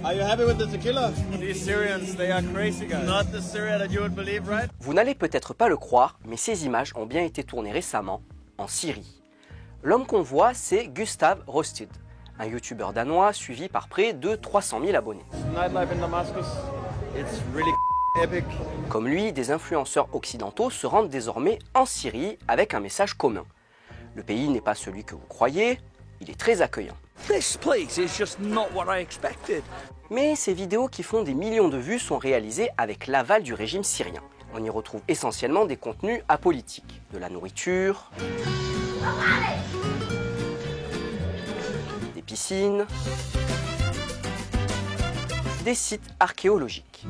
Are you happy with the tequila? These Syrians, they are crazy guys. Not the Syria that you would believe, right? Vous n'allez peut-être pas le croire, mais ces images ont bien été tournées récemment en Syrie. L'homme qu'on voit, c'est Gustav Rosted, un youtubeur danois suivi par près de 300 000 abonnés. Nightlife in Damascus, it's really epic. Comme lui, des influenceurs occidentaux se rendent désormais en Syrie avec un message commun. Le pays n'est pas celui que vous croyez, il est très accueillant. This place is just not what I expected. Mais ces vidéos qui font des millions de vues sont réalisées avec l'aval du régime syrien. On y retrouve essentiellement des contenus apolitiques, de la nourriture, des piscines, des sites archéologiques.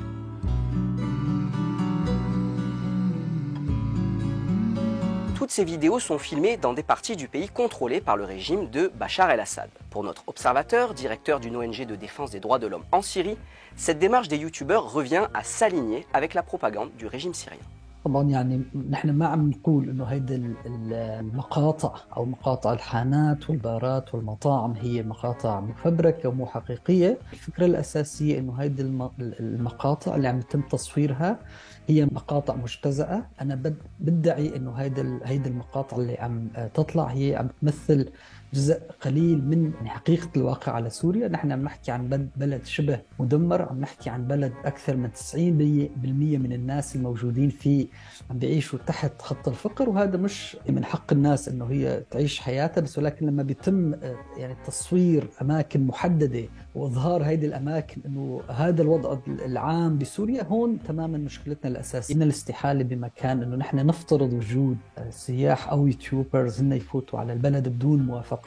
Toutes ces vidéos sont filmées dans des parties du pays contrôlées par le régime de Bachar el-Assad. Pour notre observateur, directeur d'une ONG de défense des droits de l'homme en Syrie, cette démarche des youtubeurs revient à s'aligner avec la propagande du régime syrien. طبعا يعني نحن ما عم نقول انه هيدي المقاطع او مقاطع الحانات والبارات والمطاعم هي مقاطع مفبركه ومو حقيقيه، الفكره الاساسيه انه هيدي المقاطع اللي عم يتم تصويرها هي مقاطع مجتزأة. انا بدعي انه هيدي المقاطع اللي عم تطلع هي عم تمثل جزء قليل من حقيقة الواقع على سوريا. نحن عم نحكي عن بلد شبه مدمر، عم نحكي عن بلد أكثر من 90% من الناس الموجودين فيه عم بيعيشوا تحت خط الفقر، وهذا مش من حق الناس إنه هي تعيش حياتها بس، ولكن لما بيتم يعني تصوير أماكن محددة وإظهار هيدي الأماكن إنه هذا الوضع العام بسوريا، هون تماما مشكلتنا الأساسية. إن الاستحالة بمكان إنه نحن نفترض وجود سياح أو يوتيوبرز هن يفوتوا على البلد بدون موافقة.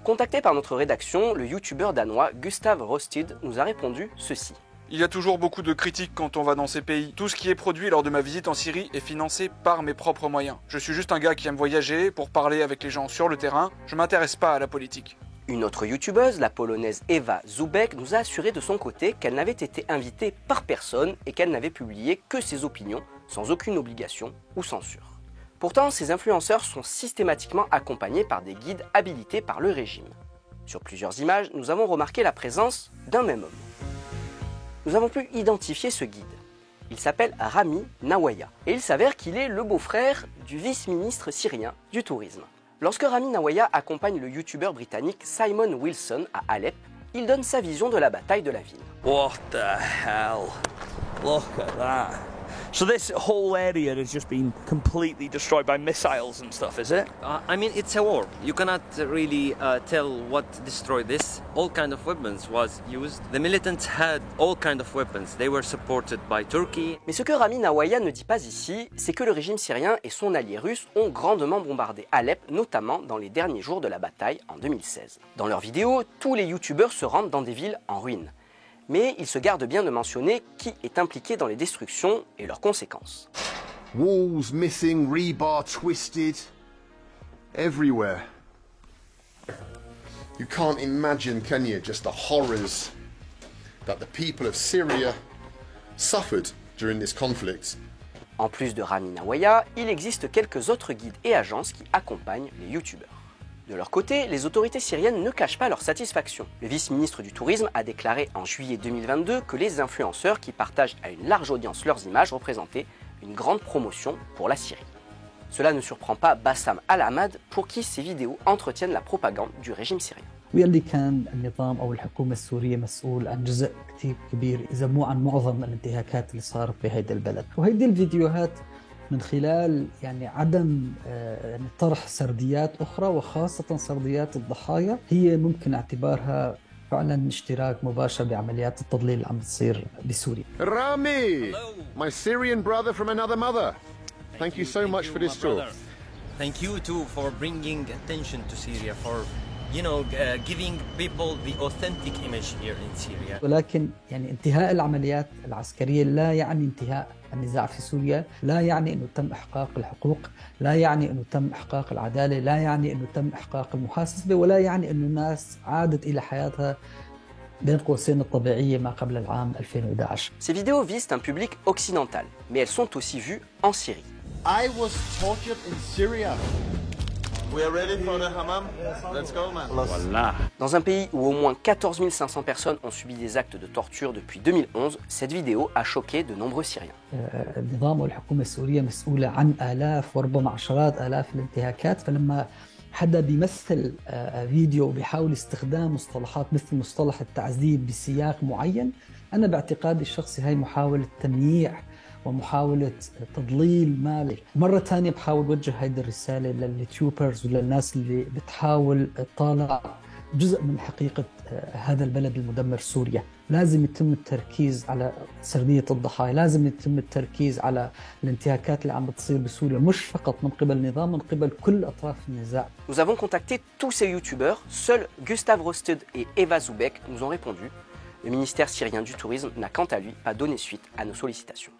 Contacté par notre rédaction, le youtubeur danois Gustav Rosted nous a répondu ceci. Il y a toujours beaucoup de critiques quand on va dans ces pays. Tout ce qui est produit lors de ma visite en Syrie est financé par mes propres moyens. Je suis juste un gars qui aime voyager pour parler avec les gens sur le terrain. Je m'intéresse pas à la politique. Une autre youtubeuse, la polonaise Eva Zubek, nous a assuré de son côté qu'elle n'avait été invitée par personne et qu'elle n'avait publié que ses opinions, sans aucune obligation ou censure. Pourtant, ces influenceurs sont systématiquement accompagnés par des guides habilités par le régime. Sur plusieurs images, nous avons remarqué la présence d'un même homme. Nous avons pu identifier ce guide. Il s'appelle Rami Nawaya et il s'avère qu'il est le beau-frère du vice-ministre syrien du tourisme. Lorsque Rami Nawaya accompagne le youtubeur britannique Simon Wilson à Alep, il donne sa vision de la bataille de la ville. What the hell? Look at that. So this whole area has just been completely destroyed by missiles and stuff, is it? I mean, it's a war. You cannot really tell what destroyed this. All kind of weapons was used. The militants had all kind of weapons. They were supported by Turkey. Mais ce que Rami Nawaya ne dit pas ici, c'est que le régime syrien et son allié russe ont grandement bombardé Alep, notamment dans les derniers jours de la bataille en 2016. Dans leurs vidéos, tous les youtubeurs se rendent dans des villes en ruine. Mais il se garde bien de mentionner qui est impliqué dans les destructions et leurs conséquences. Walls missing, rebar twisted, everywhere. You can't imagine, can you, just the horrors that the people of Syria suffered during this conflict. En plus de Rami Nawaya, il existe quelques autres guides et agences qui accompagnent les youtubeurs. De leur côté, les autorités syriennes ne cachent pas leur satisfaction. Le vice-ministre du Tourisme a déclaré en juillet 2022 que les influenceurs qui partagent à une large audience leurs images représentaient une grande promotion pour la Syrie. Cela ne surprend pas Bassam Al-Ahmad pour qui ces vidéos entretiennent la propagande du régime syrien. واللي كان النظام أو الحكومة السورية مسؤول عن جزء كتير كبير إذا مو عن معظم الانتهاكات اللي صارت في هيدا البلد، وهيدي الفيديوهات من خلال يعني عدم طرح سرديات أخرى وخاصة سرديات الضحايا هي ممكن اعتبارها فعلا اشتراك مباشر بعمليات التضليل اللي عم بتصير بسوريا. Rami, my Syrian brother from another mother. Thank you so much for this tour. Thank you too for bringing attention to Syria, for giving people the authentic image here in Syria. ولكن يعني انتهاء العمليات العسكرية لا يعني انتهاء النزاع في سوريا، لا يعني انه تم احقاق الحقوق، لا يعني انه تم احقاق العدالة، لا يعني انه تم احقاق المحاسبة، ولا يعني انه الناس عادت الى حياتها بين قوسين الطبيعية ما قبل العام 2011. Ces vidéos visent un public occidental, mais elles sont aussi vues en Syrie. I was tortured in Syria. We are ready for the hammam. Let's go, man. Voilà. Dans un pays où au moins 14 500 personnes ont subi des actes de torture depuis 2011, cette vidéo a choqué de nombreux Syriens. النظام والحكومة السورية مسؤولة عن آلاف وربما عشرات آلاف الانتهاكات، فلما حدا بيمثل فيديو وبيحاول استخدام مصطلحات مثل مصطلح التعذيب بسياق معين، أنا باعتقادي الشخصي هاي محاولة تمييع ومحاولة تضليل مالي. مرة ثانية بحاول وجه هيدي الرسالة لليوتيوبرز وللناس اللي بتحاول تطالع جزء من حقيقة هذا البلد المدمر سوريا. لازم يتم التركيز على سردية الضحايا، لازم يتم التركيز على الانتهاكات اللي عم بتصير بسوريا، مش فقط من قبل النظام، من قبل كل أطراف النزاع. Nous avons contacté tous ces youtubeurs, seuls Gustav Rosted et Eva Zoubek nous ont répondu. Le ministère syrien du tourisme n'a quant à lui pas donné suite à nos sollicitations.